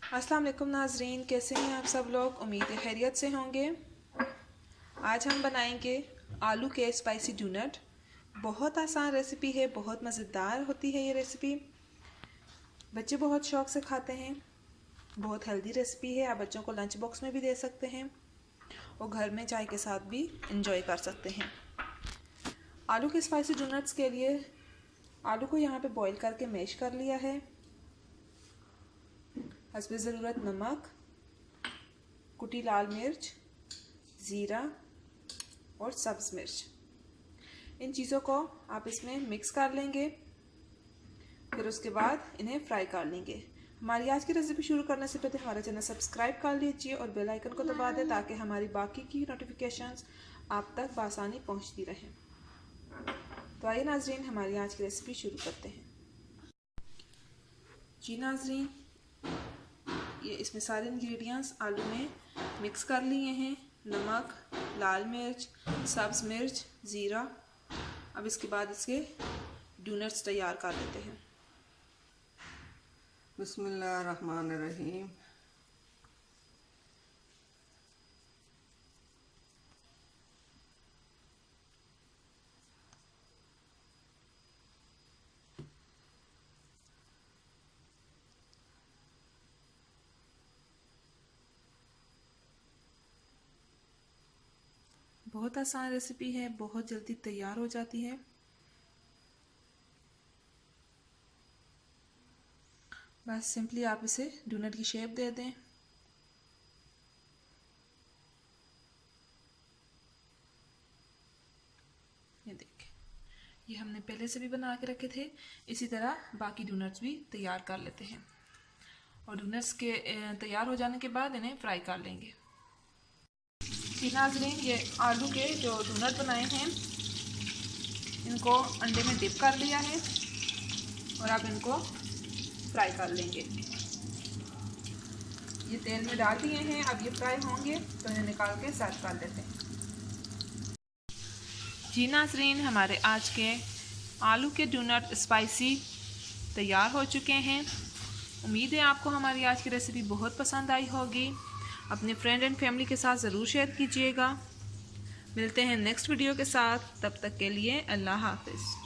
अस्सलाम वालेकुम नाजरीन, कैसे हैं आप सब लोग। उम्मीद है खैरियत से होंगे। आज हम बनाएंगे आलू के स्पाइसी डोनट। बहुत आसान रेसिपी है, बहुत मज़ेदार होती है ये रेसिपी। बच्चे बहुत शौक़ से खाते हैं। बहुत हेल्दी रेसिपी है। आप बच्चों को लंच बॉक्स में भी दे सकते हैं और घर में चाय के साथ भी इंजॉय कर सकते हैं। आलू के स्पाइसी डोनट्स के लिए आलू को यहाँ पे बॉईल करके मैश कर लिया है। हस्बे ज़रूरत नमक, कुटी लाल मिर्च, ज़ीरा और सब्ज़ मिर्च, इन चीज़ों को आप इसमें मिक्स कर लेंगे। फिर उसके बाद इन्हें फ्राई कर लेंगे। हमारी आज की रेसिपी शुरू करने से पहले हमारा चैनल सब्सक्राइब कर लीजिए और बेल आइकन को दबा दें ताकि हमारी बाकी की नोटिफिकेशंस आप तक बआसानी पहुंचती रहें। तो आइए नाजरीन, हमारी आज की रेसिपी शुरू करते हैं। जी नाजरीन, ये इसमें सारे इंग्रेडिएंट्स आलू में मिक्स कर लिए हैं। नमक, लाल मिर्च, सब्ज़ मिर्च, ज़ीरा। अब इसके बाद इसके डोनट्स तैयार कर लेते हैं। बिस्मिल्लाहिर्रहमानिर्रहीम। बहुत आसान रेसिपी है, बहुत जल्दी तैयार हो जाती है। बस सिंपली आप इसे डोनट की शेप दे दें। ये देखें, ये हमने पहले से भी बना के रखे थे। इसी तरह बाकी डोनट्स भी तैयार कर लेते हैं और डोनट्स के तैयार हो जाने के बाद इन्हें फ्राई कर लेंगे। नाज़रीन, ये आलू के जो डोनट बनाए हैं इनको अंडे में डिप कर लिया है और अब इनको फ्राई कर लेंगे। ये तेल में डाल दिए हैं, अब ये फ्राई होंगे तो इन्हें निकाल के सर्व कर लेते हैं। जी नाज़रीन, हमारे आज के आलू के डोनट स्पाइसी तैयार हो चुके हैं। उम्मीद है आपको हमारी आज की रेसिपी बहुत पसंद आई होगी। अपने फ्रेंड एंड फैमिली के साथ ज़रूर शेयर कीजिएगा। मिलते हैं नेक्स्ट वीडियो के साथ, तब तक के लिए अल्लाह हाफ़िज़।